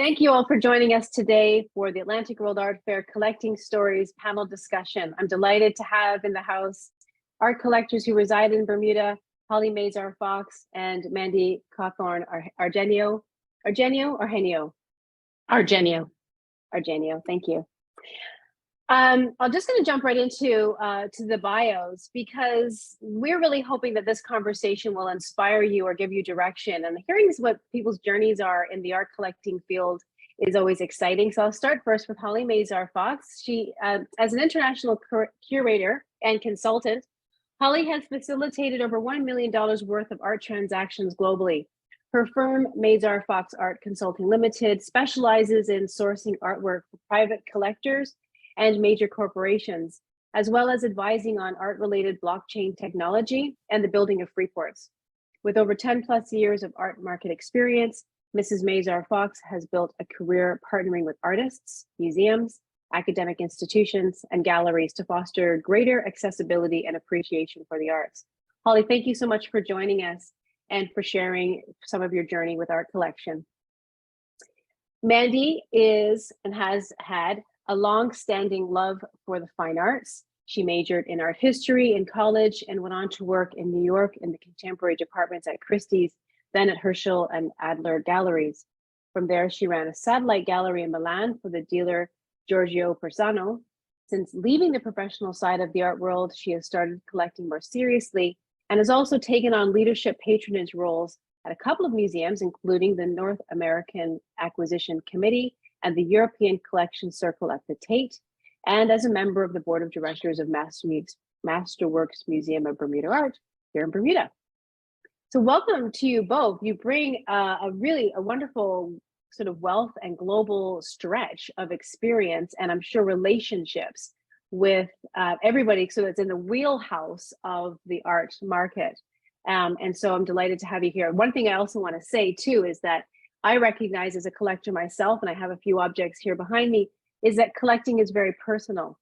Thank you all for joining us today for the Atlantic World Art Fair Collecting Stories panel discussion. I'm delighted to have in the house art collectors who reside in Bermuda, Holly Mazar-Fox and Mandy Cawthorn Argenio. Argenio, thank you. I'm just going to jump right into to the bios, because we're really hoping that this conversation will inspire you or give you direction. And hearing what people's journeys are in the art collecting field is always exciting. So I'll start first with Holly Mazar-Fox. She, as an international curator and consultant, Holly has facilitated over $1 million worth of art transactions globally. Her firm, Mazar-Fox Art Consulting Ltd, specializes in sourcing artwork for private collectors and major corporations, as well as advising on art-related blockchain technology and the building of free ports. With over 10 plus years of art market experience, Mrs. Mazar-Fox has built a career partnering with artists, museums, academic institutions, and galleries to foster greater accessibility and appreciation for the arts. Holly, thank you so much for joining us and for sharing some of your journey with art collection. Mandy is and has had a long-standing love for the fine arts. She majored in art history in college and went on to work in New York in the contemporary departments at Christie's, then at Herschel and Adler Galleries. From there, she ran a satellite gallery in Milan for the dealer Giorgio Persano. Since leaving the professional side of the art world, she has started collecting more seriously and has also taken on leadership patronage roles at a couple of museums, including the North American Acquisition Committee and the European Collection Circle at the Tate, and as a member of the board of directors of Masterworks Museum of Bermuda Art here in Bermuda. So welcome to you both. You bring a wonderful sort of wealth and global stretch of experience, and I'm sure relationships with everybody, so it's in the wheelhouse of the art market. And so I'm delighted to have you here. One thing I also want to say too is that I recognize as a collector myself, and I have a few objects here behind me, is that collecting is very personal.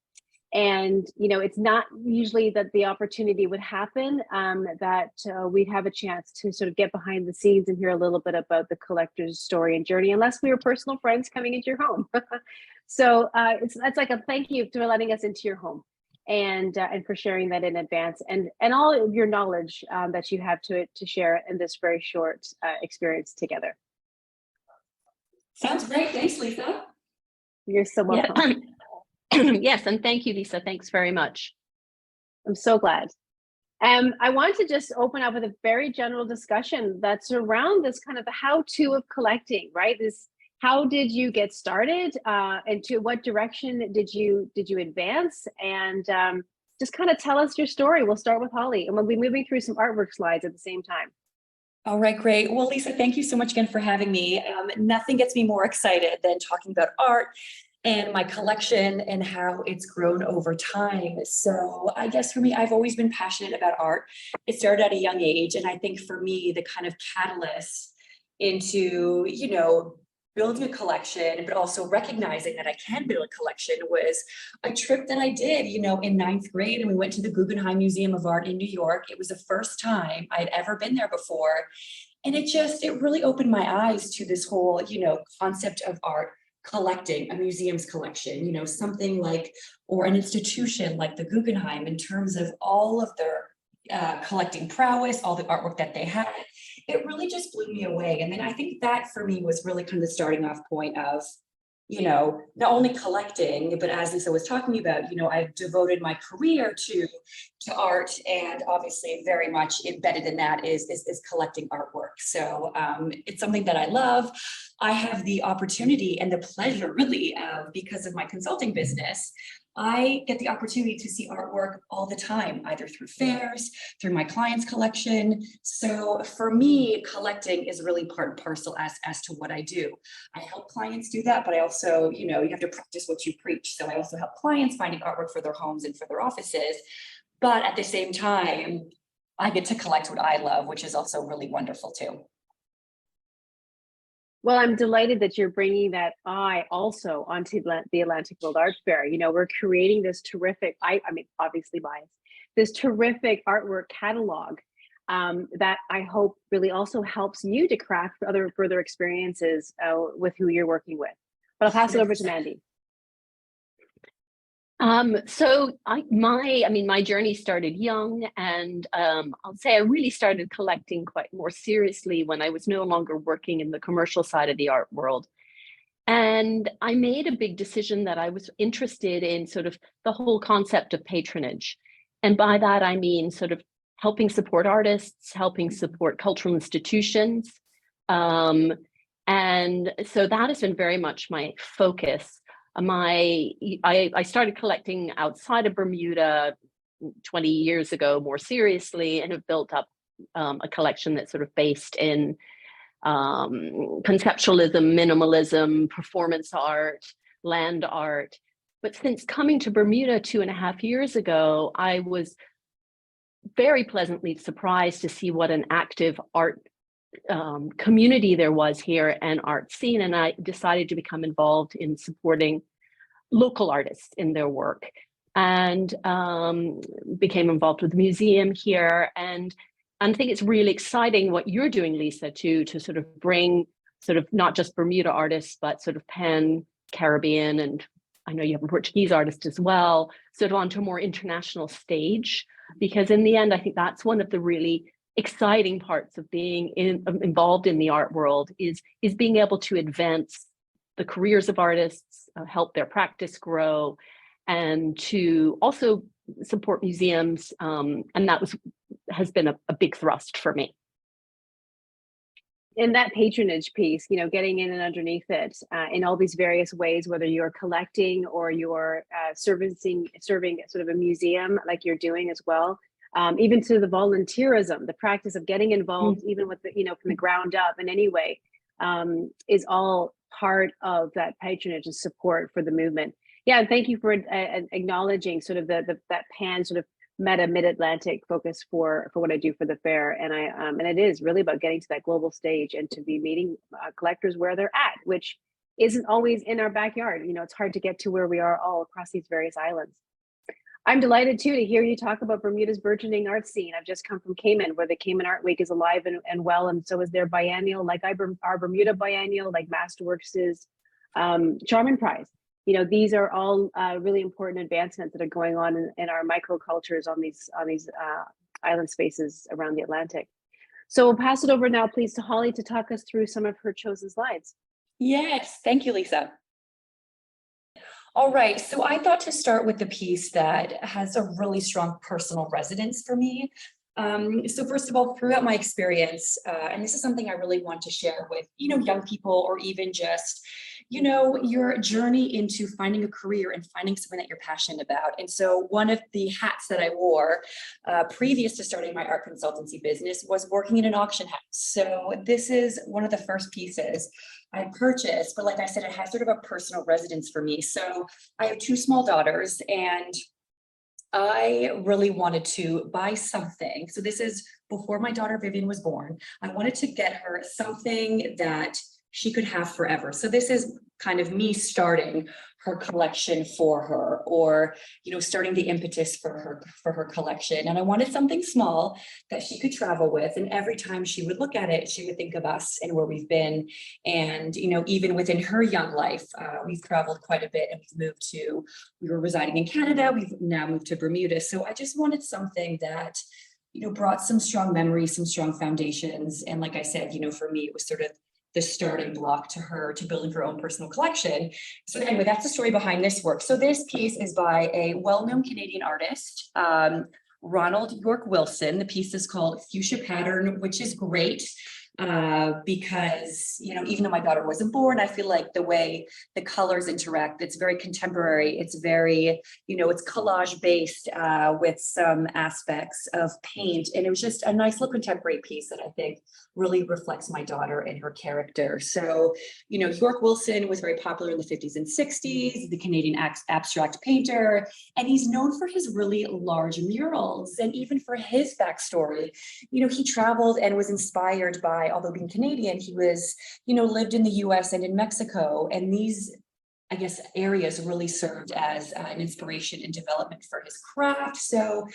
And, you know, it's not usually that the opportunity would happen that we'd have a chance to sort of get behind the scenes and hear a little bit about the collector's story and journey, unless we were personal friends coming into your home. So it's like a thank you for letting us into your home and for sharing that in advance and all of your knowledge that you have to share in this very short experience together. Sounds great. Thanks, Lisa. You're so welcome. Yeah. Yes, and thank you, Lisa. Thanks very much. I'm so glad. I want to just open up with a very general discussion that's around this kind of the how-to of collecting, right? This, how did you get started, and to what direction did you advance? And just kind of tell us your story. We'll start with Holly, and we'll be moving through some artwork slides at the same time. All right, great. Well, Lisa, thank you so much again for having me. Nothing gets me more excited than talking about art and my collection and how it's grown over time. So I guess for me, I've always been passionate about art. It started at a young age. And I think for me, the kind of catalyst into, you know, building a collection, but also recognizing that I can build a collection was a trip that I did, you know, in 9th grade. And we went to the Guggenheim Museum of Art in New York. It was the first time I'd ever been there before. And it really opened my eyes to this whole, you know, concept of art collecting, a museum's collection, you know, something like, or an institution like the Guggenheim in terms of all of their collecting prowess, all the artwork that they had. It really just blew me away. And then I think that for me was really kind of the starting off point of, you know, not only collecting, but as Lisa was talking about, you know, I've devoted my career to art, and obviously very much embedded in that is collecting artwork. So it's something that I love. I have the opportunity and the pleasure really because of my consulting business. I get the opportunity to see artwork all the time, either through fairs, through my clients' collection. So for me, collecting is really part and parcel as to what I do. I help clients do that, but I also, you know, you have to practice what you preach. So I also help clients finding artwork for their homes and for their offices. But at the same time, I get to collect what I love, which is also really wonderful too. Well, I'm delighted that you're bringing that eye also onto the Atlantic World Art Fair. You know, we're creating this terrific, I mean, obviously biased, this terrific artwork catalog that I hope really also helps you to craft other further experiences with who you're working with. But I'll pass it over to Mandy. So my journey started young, and I'll say I really started collecting quite more seriously when I was no longer working in the commercial side of the art world. And I made a big decision that I was interested in sort of the whole concept of patronage. And by that, I mean sort of helping support artists, helping support cultural institutions. And so that has been very much my focus. I started collecting outside of Bermuda 20 years ago more seriously, and have built up a collection that's sort of based in conceptualism, minimalism, performance art, land art. But since coming to Bermuda 2.5 years ago, I was very pleasantly surprised to see what an active art community there was here and art scene. And I decided to become involved in supporting local artists in their work, and became involved with the museum here. And I think it's really exciting what you're doing, Lisa, to sort of bring sort of not just Bermuda artists, but sort of pan-Caribbean, and I know you have a Portuguese artist as well, sort of onto a more international stage. Because in the end, I think that's one of the really exciting parts of being involved in the art world is being able to advance the careers of artists, help their practice grow, and to also support museums. And that has been a big thrust for me. In that patronage piece, you know, getting in and underneath it in all these various ways, whether you're collecting or you're serving sort of a museum like you're doing as well, even to the volunteerism, the practice of getting involved, even with the, you know, from the ground up in any way, is all part of that patronage and support for the movement. Yeah, and thank you for acknowledging sort of that pan sort of meta mid-Atlantic focus for what I do for the fair. And and it is really about getting to that global stage and to be meeting collectors where they're at, which isn't always in our backyard. You know, it's hard to get to where we are all across these various islands. I'm delighted too to hear you talk about Bermuda's burgeoning art scene. I've just come from Cayman, where the Cayman Art Week is alive and well, and so is their biennial, like our Bermuda biennial, like Masterworks' Charmin Prize. You know, these are all really important advancements that are going on in our microcultures on these island spaces around the Atlantic. So we'll pass it over now, please, to Holly to talk us through some of her chosen slides. Yes, thank you, Lisa. All right, so I thought to start with the piece that has a really strong personal resonance for me. So first of all, throughout my experience, and this is something I really want to share with, you know, young people, or even just, you know, your journey into finding a career and finding something that you're passionate about. And so one of the hats that I wore previous to starting my art consultancy business was working in an auction house. So this is one of the first pieces I purchased, but like I said, it has sort of a personal resonance for me. So I have 2 small daughters, and I really wanted to buy something. So this is before my daughter Vivian was born. I wanted to get her something that she could have forever. So this is kind of me starting her collection for her, or, you know, starting the impetus for her collection. And I wanted something small that she could travel with. And every time she would look at it, she would think of us and where we've been. And, you know, even within her young life, we've traveled quite a bit, and we were residing in Canada. We've now moved to Bermuda. So I just wanted something that, you know, brought some strong memories, some strong foundations. And like I said, you know, for me, it was sort of the starting block to building her own personal collection. So anyway, that's the story behind this work. So this piece is by a well-known Canadian artist, Ronald York Wilson. The piece is called Fuchsia Pattern, which is great because, you know, even though my daughter wasn't born, I feel like the way the colors interact, it's very contemporary. It's very, you know, it's collage based with some aspects of paint. And it was just a nice little contemporary piece that I think really reflects my daughter and her character. So, you know, York Wilson was very popular in the 50s and 60s, the Canadian abstract painter, and he's known for his really large murals. And even for his backstory, you know, he traveled and was inspired by, although being Canadian, he was, you know, lived in the US and in Mexico. And these I guess, areas really served as an inspiration and development for his craft. So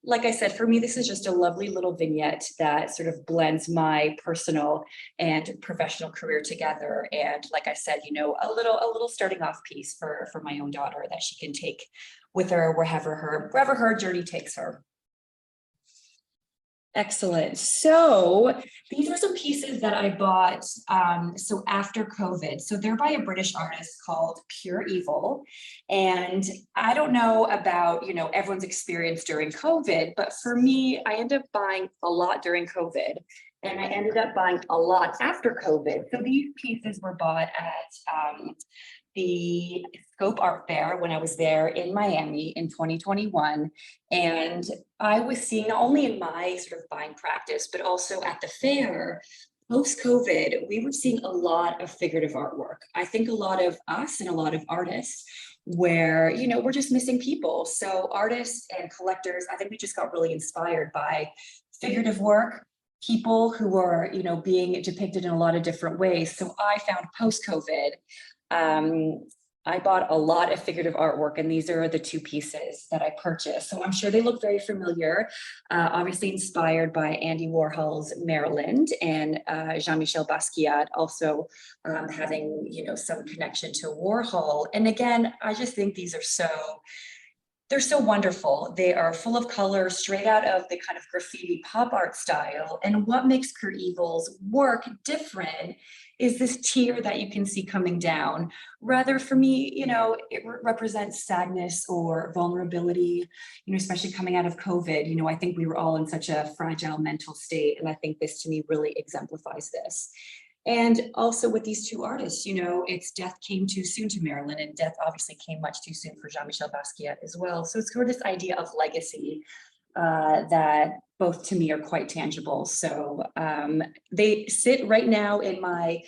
like I said, for me, this is just a lovely little vignette that sort of blends my personal and professional career together. And like I said, you know, a little starting off piece for my own daughter that she can take with her wherever her journey takes her. Excellent. So these are some pieces that I bought so after COVID. So they're by a British artist called Pure Evil. And I don't know about, you know, everyone's experience during COVID, but for me, I ended up buying a lot during COVID. And I ended up buying a lot after COVID. So these pieces were bought at the Scope Art Fair when I was there in Miami in 2021. And I was seeing not only in my sort of buying practice, but also at the fair, post-COVID, we were seeing a lot of figurative artwork. I think a lot of us and a lot of artists where, you know, we're just missing people. So artists and collectors, I think we just got really inspired by figurative work, people who are, you know, being depicted in a lot of different ways. So I found post-COVID, I bought a lot of figurative artwork, and these are the two pieces that I purchased. So I'm sure they look very familiar, obviously inspired by Andy Warhol's Maryland and Jean-Michel Basquiat also having, you know, some connection to Warhol. And again, I just think these are they're so wonderful. They are full of color, straight out of the kind of graffiti pop art style. And what makes Pure Evil's work different is this tear that you can see coming down. Rather, for me, you know, it represents sadness or vulnerability, you know, especially coming out of COVID. You know, I think we were all in such a fragile mental state. And I think this to me really exemplifies this. And also with these two artists, you know, it's death came too soon to Marilyn, and death obviously came much too soon for Jean-Michel Basquiat as well. So it's sort of this idea of legacy that both to me are quite tangible. So they sit right now in my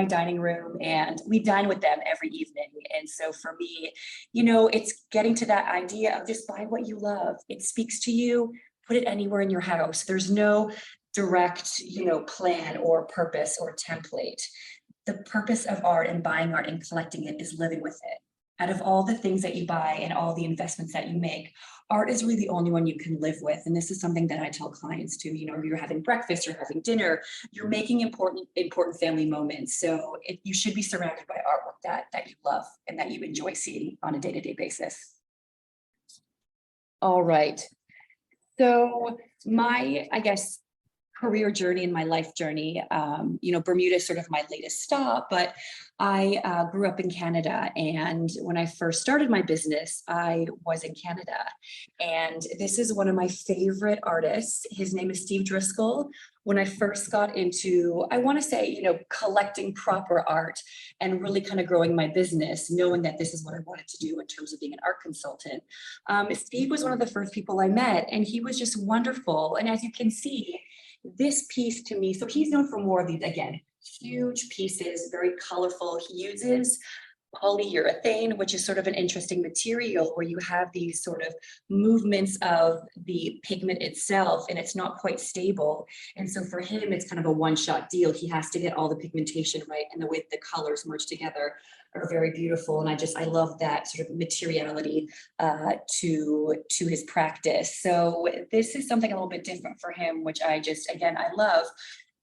dining room, and we dine with them every evening. And so for me, you know, it's getting to that idea of just buy what you love. It speaks to you, put it anywhere in your house. There's no direct, you know, plan or purpose or template. The purpose of art and buying art and collecting it is living with it. Out of all the things that you buy and all the investments that you make, art is really the only one you can live with. And this is something that I tell clients too. You know, you're having breakfast, you're having dinner, you're making important family moments. So you should be surrounded by artwork that you love and that you enjoy seeing on a day-to-day basis. All right. So my, I guess, career journey and my life journey, you know, Bermuda is sort of my latest stop, but I grew up in Canada. And when I first started my business, I was in Canada. And this is one of my favorite artists. His name is Steve Driscoll. When I first got into, I want to say, you know, collecting proper art and really kind of growing my business, knowing that this is what I wanted to do in terms of being an art consultant. Steve was one of the first people I met, and he was just wonderful. And as you can see, this piece to me, so he's known for more of these, again, huge pieces, very colorful. He uses polyurethane, which is sort of an interesting material where you have these sort of movements of the pigment itself, and it's not quite stable. And so for him, it's kind of a one-shot deal. He has to get all the pigmentation right, and the way the colors merge together are very beautiful. And I love that sort of materiality to his practice. So this is something a little bit different for him, which I love.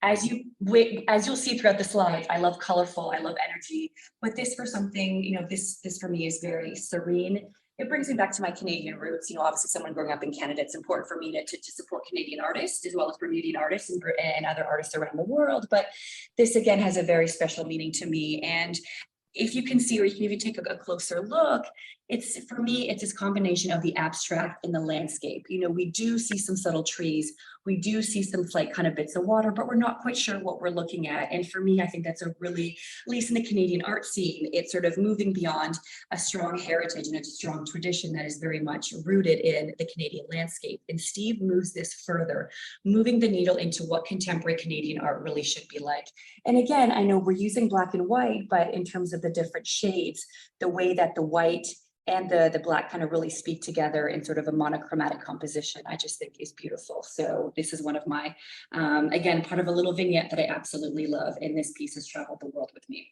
As you'll see throughout the slides, I love colorful, I love energy, but this for something, you know, this for me is very serene. It brings me back to my Canadian roots. You know, obviously someone growing up in Canada, it's important for me to support Canadian artists as well as Bermudian artists and other artists around the world. But this again has a very special meaning to me. And if you can see, or you can even take a closer look, for me, it's this combination of the abstract and the landscape. You know, we do see some subtle trees, we do see some slight kind of bits of water, but we're not quite sure what we're looking at. And for me, I think that's a really, at least in the Canadian art scene, it's sort of moving beyond a strong heritage and a strong tradition that is very much rooted in the Canadian landscape. And Steve moves this further, moving the needle into what contemporary Canadian art really should be like. And again, I know we're using black and white, but in terms of the different shades, the way that the white and the black kind of really speak together in sort of a monochromatic composition, I just think is beautiful. So this is one of my, again, part of a little vignette that I absolutely love. And this piece has traveled the world with me.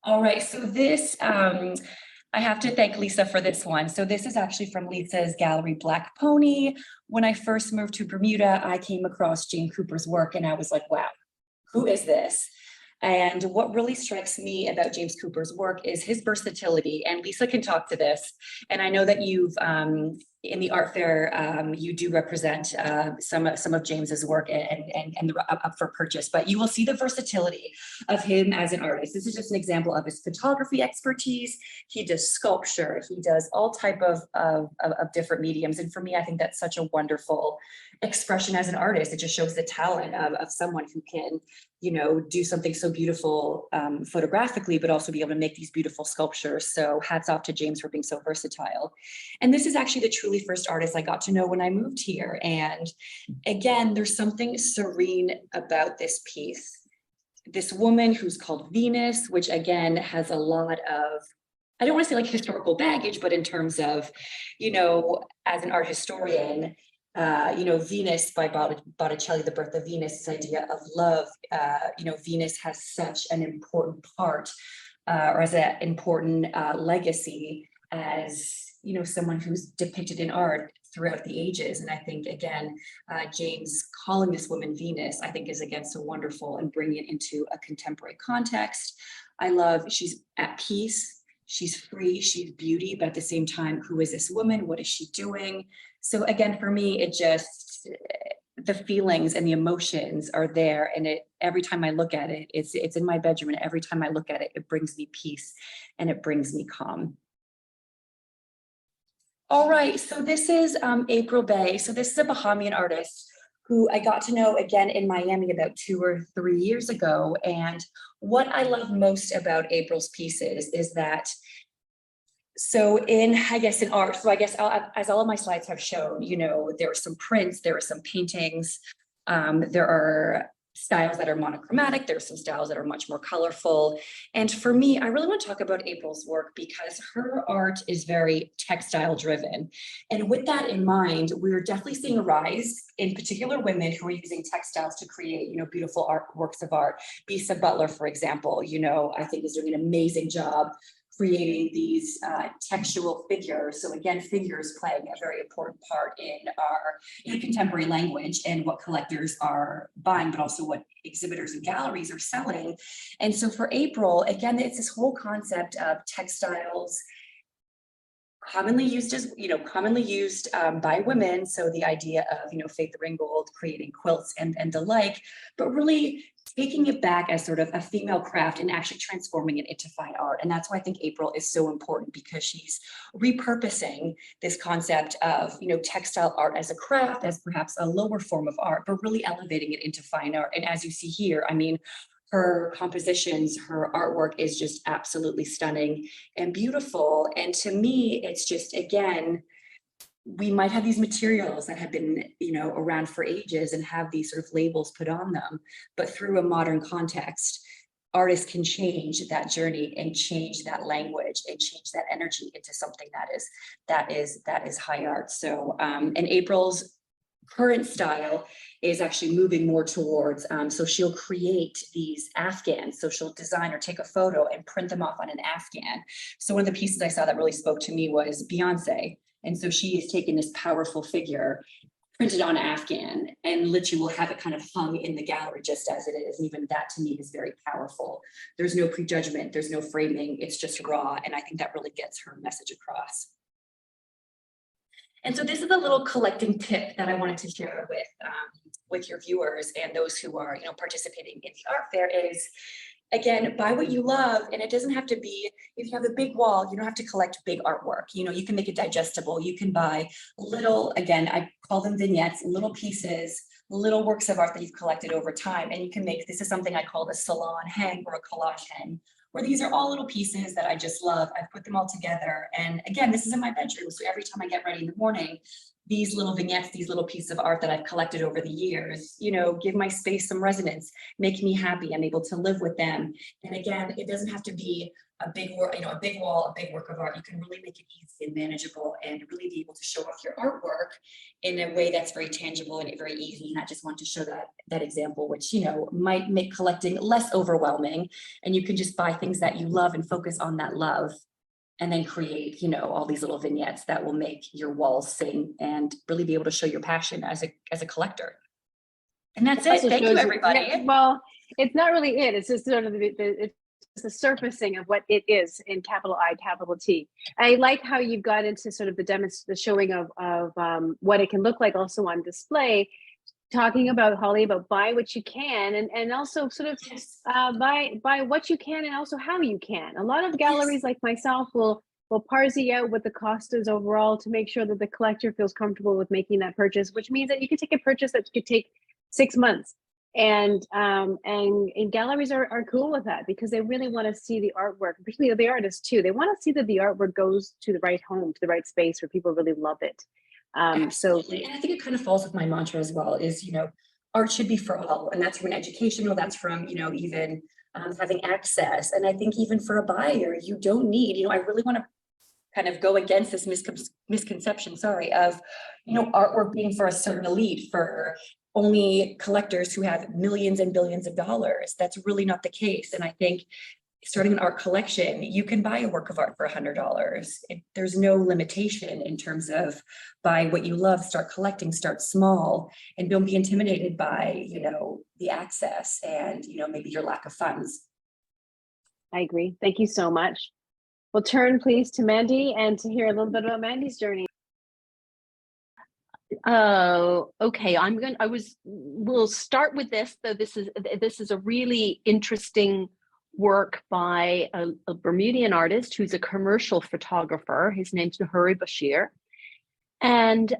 All right, so this, I have to thank Lisa for this one. So this is actually from Lisa's gallery, Black Pony. When I first moved to Bermuda, I came across Jane Cooper's work and I was like, wow, who is this? And what really strikes me about James Cooper's work is his versatility, and Lisa can talk to this. And I know that you've, in the art fair, you do represent some of James's work and up for purchase, but you will see the versatility of him as an artist. This is just an example of his photography expertise. He does sculpture, he does all type of different mediums. And for me, I think that's such a wonderful expression as an artist. It just shows the talent of someone who can, you know, do something so beautiful photographically, but also be able to make these beautiful sculptures. So hats off to James for being so versatile. And this is actually the truly first artist I got to know when I moved here. And again, there's something serene about this piece. This woman who's called Venus, which again has a lot of, I don't want to say like historical baggage, but in terms of, you know, as an art historian, you know, Venus by Botticelli, The Birth of Venus, this idea of love, you know, Venus has such an important part or as an important legacy as, you know, someone who's depicted in art throughout the ages. And I think, again, James calling this woman Venus, I think is again so wonderful and bringing it into a contemporary context. I love, she's at peace, she's free, she's beauty, but at the same time, who is this woman? What is she doing? So again, for me, it just, the feelings and the emotions are there. And it, every time I look at it, it's in my bedroom. And every time I look at it, it brings me peace and it brings me calm. All right, so this is April Bay. So this is a Bahamian artist who I got to know again in Miami about 2 or 3 years ago. And what I love most about April's pieces is that, so in, I guess in art, so I guess as all of my slides have shown, you know, there are some prints, there are some paintings, there are styles that are monochromatic, there are some styles that are much more colorful. And for me, I really want to talk about April's work because her art is very textile driven. And with that in mind, we're definitely seeing a rise in particular women who are using textiles to create, you know, beautiful art, works of art. Bisa Butler, for example, you know, I think is doing an amazing job creating these textual figures. So again, figures playing a very important part in contemporary language and what collectors are buying, but also what exhibitors and galleries are selling. And so for April, again, it's this whole concept of textiles commonly used as, you know, commonly used by women. So the idea of, you know, Faith Ringgold creating quilts and the like, but really taking it back as sort of a female craft and actually transforming it into fine art. And that's why I think April is so important, because she's repurposing this concept of, you know, textile art as a craft, as perhaps a lower form of art, but really elevating it into fine art. And as you see here, I mean, her compositions, her artwork is just absolutely stunning and beautiful. And to me, it's just, again, we might have these materials that have been, you know, around for ages and have these sort of labels put on them, but through a modern context, artists can change that journey and change that language and change that energy into something that is high art. So, and April's current style is actually moving more towards, so she'll create these Afghans. So she'll design or take a photo and print them off on an Afghan. So one of the pieces I saw that really spoke to me was Beyonce. And so she has taken this powerful figure, printed on Afghan, and literally will have it kind of hung in the gallery just as it is. And even that to me is very powerful. There's no prejudgment, there's no framing, it's just raw. And I think that really gets her message across. And so this is a little collecting tip that I wanted to share with your viewers and those who are, you know, participating in the art fair is, again, buy what you love. And it doesn't have to be, if you have a big wall, you don't have to collect big artwork. You know, you can make it digestible. You can buy little, again, I call them vignettes, little pieces, little works of art that you've collected over time. And you can make, this is something I call a salon hang or a collage hang, where these are all little pieces that I just love. I've put them all together. And again, this is in my bedroom. So every time I get ready in the morning, these little vignettes, these little pieces of art that I've collected over the years, you know, give my space some resonance, make me happy. I'm able to live with them. And again, it doesn't have to be a big work, a big wall, a big work of art, you can really make it easy and manageable and really be able to show off your artwork in a way that's very tangible and very easy. And I just want to show that example, which, might make collecting less overwhelming, and you can just buy things that you love and focus on that love, and then create, all these little vignettes that will make your walls sing and really be able to show your passion as a collector. And that's it. Thank you, everybody. Yeah, well, it's not really it. It's just sort of it's the surfacing of what it is in capital I, capital T. I like how you've got into sort of the showing of what it can look like also on display, talking about, Holly, about buy what you can, and also sort of buy what you can and also how you can. A lot of galleries like myself will parse out what the cost is overall to make sure that the collector feels comfortable with making that purchase, which means that you could take a purchase that could take 6 months. And galleries are cool with that because they really want to see the artwork, particularly the artists too. They want to see that the artwork goes to the right home, to the right space where people really love it. Absolutely. And I think it kind of falls with my mantra as well is, art should be for all. And that's from an educational, that's from, even having access. And I think even for a buyer, you don't need, I really want to kind of go against this misconception, of, artwork being for a certain elite, for only collectors who have millions and billions of dollars. That's really not the case. And I think starting an art collection, you can buy a work of art for $100. There's no limitation in terms of buy what you love, start collecting, start small, and don't be intimidated by, the access and, maybe your lack of funds. I agree. Thank you so much. We'll turn please to Mandy and to hear a little bit about Mandy's journey. Oh, okay. We'll start with this, though. This is a really interesting work by a Bermudian artist who's a commercial photographer. His name's Nahuri Bashir. And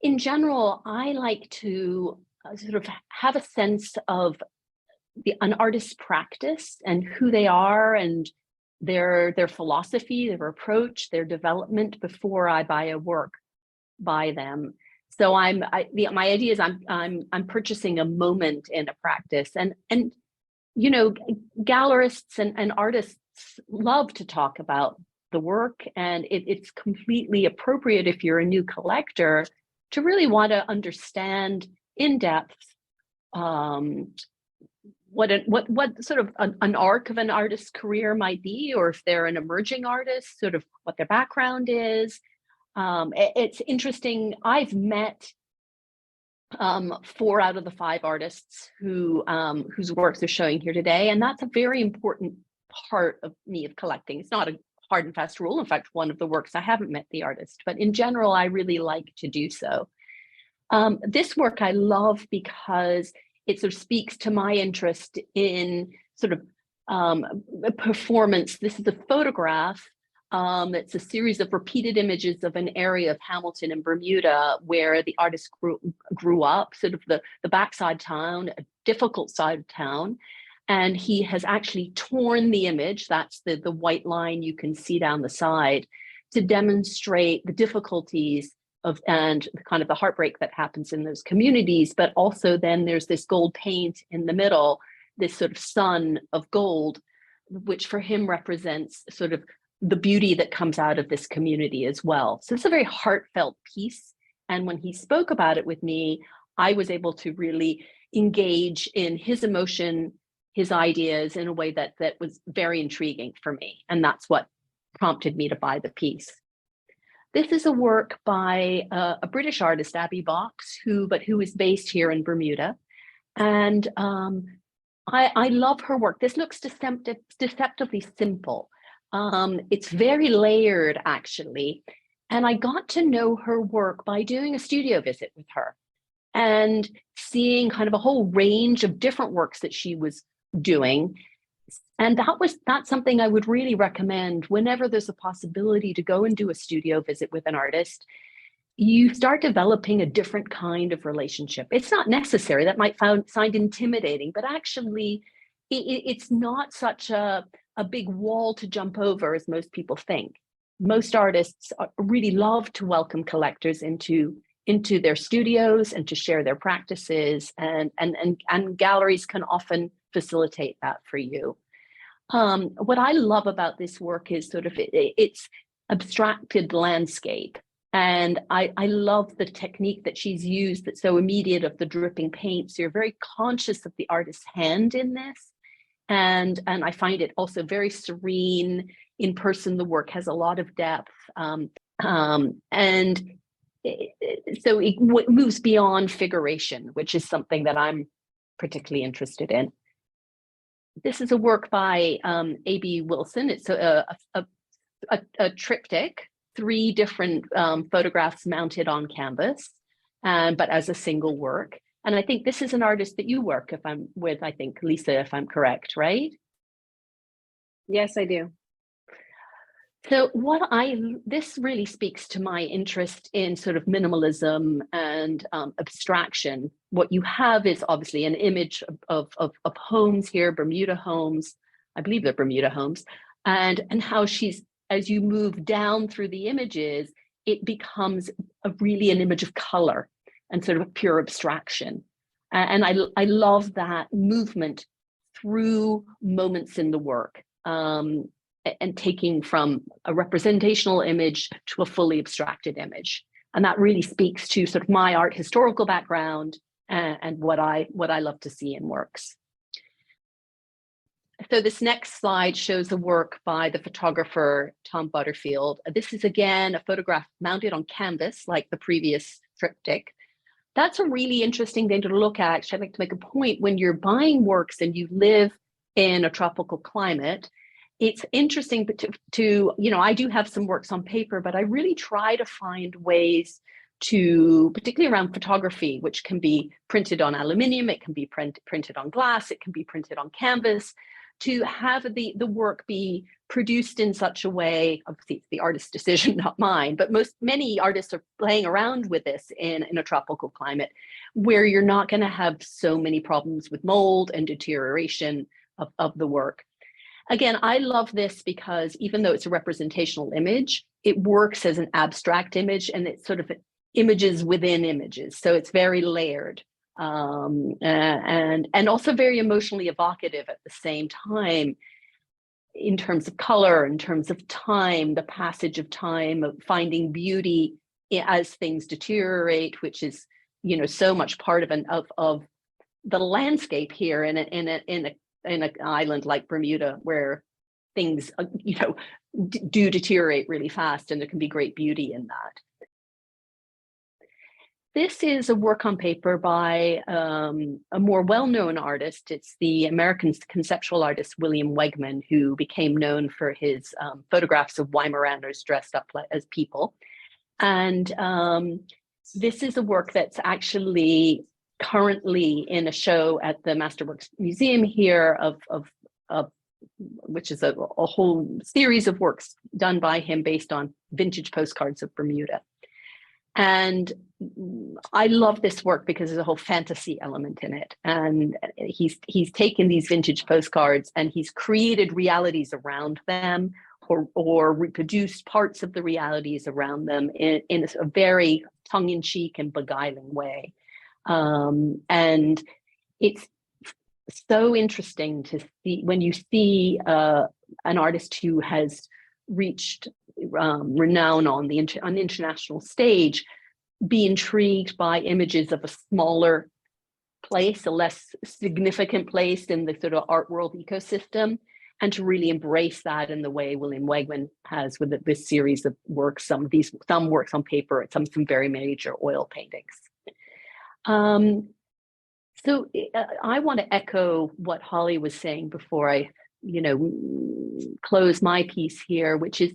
in general, I like to sort of have a sense of an artist's practice and who they are and their philosophy, their approach, their development before I buy a work by them. So my idea is I'm purchasing a moment in a practice, and gallerists and artists love to talk about the work, and it's completely appropriate if you're a new collector to really want to understand in depth what sort of an arc of an artist's career might be, or if they're an emerging artist, sort of what their background is. It's interesting. I've met 4 out of the 5 artists whose works are showing here today, and that's a very important part of collecting. It's not a hard and fast rule. In fact, one of the works I haven't met the artist, but in general, I really like to do so. This work I love because it sort of speaks to my interest in sort of performance. This is a photograph. It's a series of repeated images of an area of Hamilton and Bermuda where the artist grew up, sort of the backside town, a difficult side of town. And he has actually torn the image, that's the white line you can see down the side, to demonstrate the difficulties and kind of the heartbreak that happens in those communities. But also then there's this gold paint in the middle, this sort of sun of gold, which for him represents sort of the beauty that comes out of this community as well. So it's a very heartfelt piece. And when he spoke about it with me, I was able to really engage in his emotion, his ideas in a way that was very intriguing for me. And that's what prompted me to buy the piece. This is a work by a British artist, Abby Box, who is based here in Bermuda. And I love her work. This looks deceptively simple. It's very layered, actually. And I got to know her work by doing a studio visit with her and seeing kind of a whole range of different works that she was doing. And that's something I would really recommend whenever there's a possibility to go and do a studio visit with an artist. You start developing a different kind of relationship. It's not necessary. That might sound intimidating, but actually it's not such a big wall to jump over as most people think. Most artists really love to welcome collectors into their studios and to share their practices, and galleries can often facilitate that for you. What I love about this work is sort of it's abstracted landscape. And I love the technique that she's used that's so immediate of the dripping paint. So you're very conscious of the artist's hand in this. And I find it also very serene. In person, the work has a lot of depth. So it moves beyond figuration, which is something that I'm particularly interested in. This is a work by A.B. Wilson. It's a triptych, 3 different photographs mounted on canvas, but as a single work. And I think this is an artist that you work with, I think, Lisa, if I'm correct, right? Yes, I do. So this really speaks to my interest in sort of minimalism and abstraction. What you have is obviously an image of homes here, Bermuda homes, I believe they're Bermuda homes, and how she's, as you move down through the images, it becomes really an image of color and sort of a pure abstraction. And I love that movement through moments in the work. And taking from a representational image to a fully abstracted image. And that really speaks to sort of my art historical background and what I love to see in works. So this next slide shows a work by the photographer Tom Butterfield. This is again a photograph mounted on canvas like the previous triptych. That's a really interesting thing to look at. Actually, I'd like to make a point when you're buying works and you live in a tropical climate. It's interesting to I do have some works on paper, but I really try to find ways to, particularly around photography, which can be printed on aluminium, it can be printed on glass, it can be printed on canvas, to have the work be produced in such a way, obviously it's the artist's decision, not mine, but many artists are playing around with this in a tropical climate where you're not going to have so many problems with mold and deterioration of the work. Again, I love this because even though it's a representational image, it works as an abstract image and it's sort of images within images. So it's very layered and also very emotionally evocative at the same time in terms of color, in terms of time, the passage of time, of finding beauty as things deteriorate, which is, so much part of the landscape here in an island like Bermuda, where things, do deteriorate really fast, and there can be great beauty in that. This is a work on paper by a more well-known artist. It's the American conceptual artist, William Wegman, who became known for his photographs of Weimaraners dressed up as people. And this is a work that's actually currently in a show at the Masterworks Museum here of which is a whole series of works done by him based on vintage postcards of Bermuda. And I love this work because there's a whole fantasy element in it. And he's taken these vintage postcards and he's created realities around them or reproduced parts of the realities around them in a very tongue-in-cheek and beguiling way. And it's so interesting to see when you see an artist who has reached renown on the international stage, be intrigued by images of a smaller place, a less significant place in the sort of art world ecosystem, and to really embrace that in the way William Wegman has with this series of works, some works on paper, some very major oil paintings. So I want to echo what Holly was saying before I, close my piece here, which is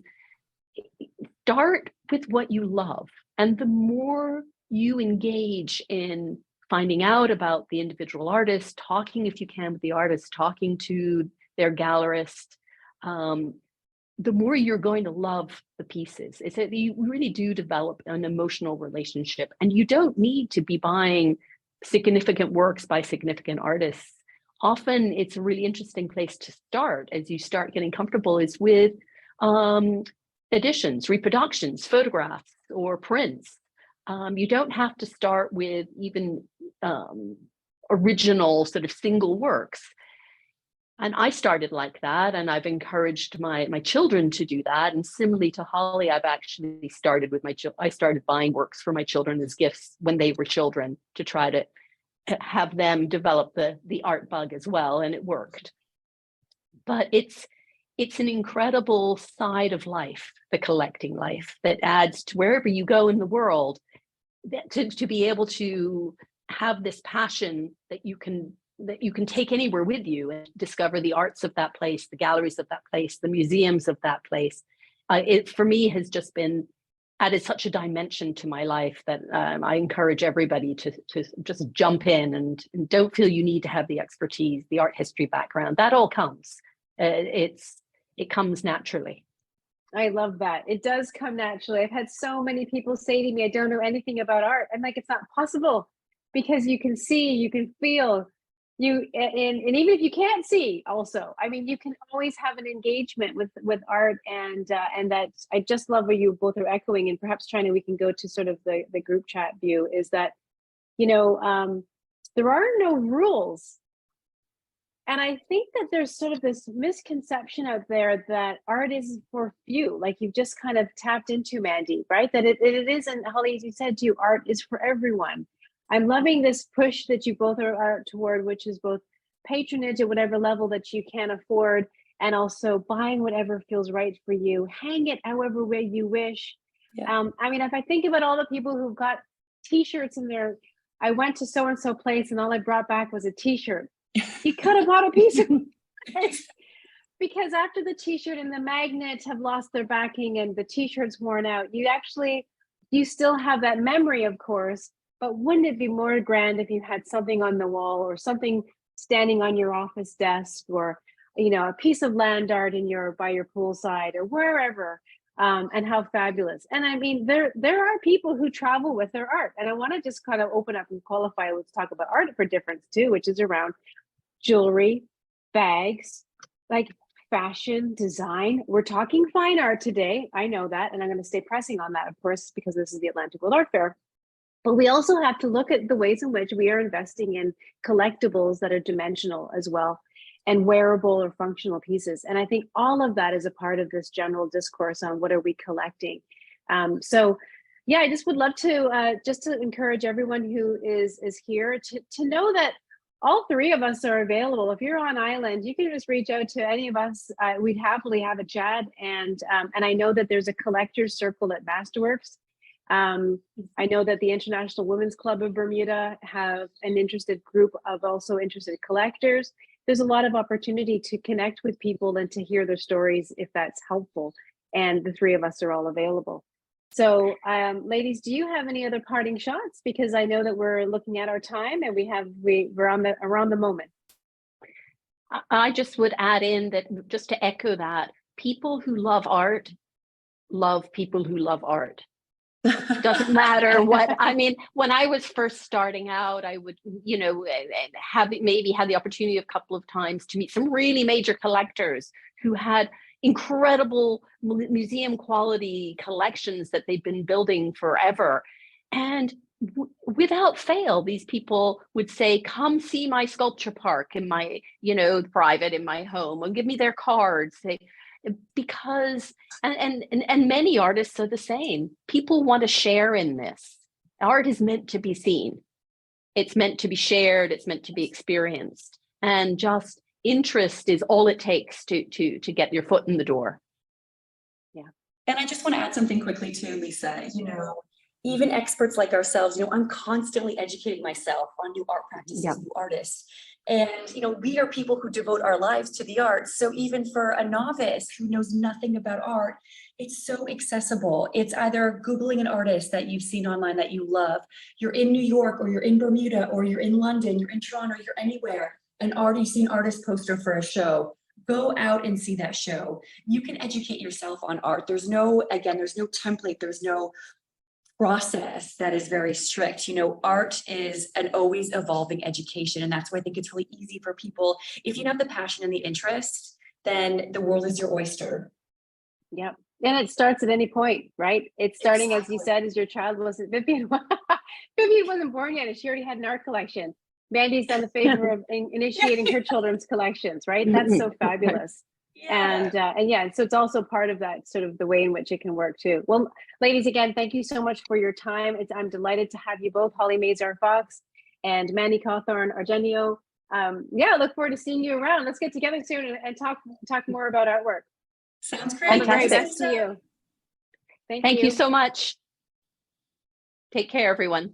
start with what you love. And the more you engage in finding out about the individual artist, talking if you can with the artist, talking to their gallerist, the more you're going to love the pieces. It's that you really do develop an emotional relationship, and you don't need to be buying significant works by significant artists. Often it's a really interesting place to start as you start getting comfortable is with editions, reproductions, photographs, or prints. You don't have to start with even original sort of single works. And I started like that, and I've encouraged my children to do that. And similarly to Holly, I've actually started with I started buying works for my children as gifts when they were children to try to have them develop the art bug as well, and it worked. But it's an incredible side of life, the collecting life, that adds to wherever you go in the world, to be able to have this passion that you can take anywhere with you and discover the arts of that place, the galleries of that place, the museums of that place. It, for me, has just been added such a dimension to my life that I encourage everybody to just jump in and don't feel you need to have the expertise, the art history background. That all comes. It comes naturally. I love that. It does come naturally. I've had so many people say to me, I don't know anything about art. I'm like, it's not possible, because you can see, you can feel, and even if you can't see also, I mean, you can always have an engagement with art, and that I just love what you both are echoing, and perhaps we can go to sort of the group chat view, is that, there are no rules. And I think that there's sort of this misconception out there that art is for few, like you've just kind of tapped into, Mandy, right? That it isn't, Holly, as you said to you, art is for everyone. I'm loving this push that you both are toward, which is both patronage at whatever level that you can afford, and also buying whatever feels right for you. Hang it however way you wish. Yeah. I mean, if I think about all the people who've got t-shirts in there, I went to so-and-so place and all I brought back was a t-shirt. You could have bought a piece of because after the t-shirt and the magnet have lost their backing and the t-shirt's worn out, you still have that memory, of course, but wouldn't it be more grand if you had something on the wall, or something standing on your office desk, or a piece of land art by your poolside or wherever, and how fabulous. And I mean, there are people who travel with their art, and I want to just kind of open up and qualify. Let's talk about art for difference too, which is around jewelry, bags, like fashion, design. We're talking fine art today. I know that. And I'm going to stay pressing on that, of course, because this is the Atlantic World Art Fair. But we also have to look at the ways in which we are investing in collectibles that are dimensional as well, and wearable or functional pieces. And I think all of that is a part of this general discourse on what are we collecting. So yeah, I just would love to just to encourage everyone who is here to know that all three of us are available. If you're on island, you can just reach out to any of us. We'd happily have a chat. And I know that there's a collectors circle at Masterworks. I know that the International Women's Club of Bermuda have an interested group of also interested collectors. There's a lot of opportunity to connect with people and to hear their stories if that's helpful. And the three of us are all available. So ladies, do you have any other parting shots? Because I know that we're looking at our time and we're around the moment. I just would add in that, just to echo that, people who love art love people who love art. Doesn't matter what, I mean, when I was first starting out, I would, maybe had the opportunity a couple of times to meet some really major collectors who had incredible museum quality collections that they'd been building forever. And without fail, these people would say, come see my sculpture park in my, private in my home, and give me their cards. Because and many artists are the same. People want to share in this. Art is meant to be seen. It's meant to be shared. It's meant to be experienced. And just interest is all it takes to get your foot in the door. Yeah. And I just want to add something quickly too, Lisa. Even experts like ourselves, I'm constantly educating myself on new art practices, new artists. And, we are people who devote our lives to the arts. So even for a novice who knows nothing about art, it's so accessible. It's either Googling an artist that you've seen online that you love. You're in New York, or you're in Bermuda, or you're in London, you're in Toronto, you're anywhere. You see an artist poster for a show. Go out and see that show. You can educate yourself on art. There's no template. There's no process that is very strict. Art is an always evolving education. And that's why I think it's really easy for people. If you have the passion and the interest, then the world is your oyster. Yep. And it starts at any point, right? It's starting, as you said, as your child wasn't, Vivian wasn't born yet, and she already had an art collection. Mandy's done the favor of initiating her children's collections, right? That's so fabulous. And yeah, so it's also part of that sort of the way in which it can work too. Well, ladies, again, thank you so much for your time. I'm delighted to have you both, Holly Mazar-Fox and Mandy Cawthorn Argenio. Yeah, I look forward to seeing you around. Let's get together soon and talk more about artwork. Sounds All the very Fantastic. best to you. Thank you so much. Take care, everyone.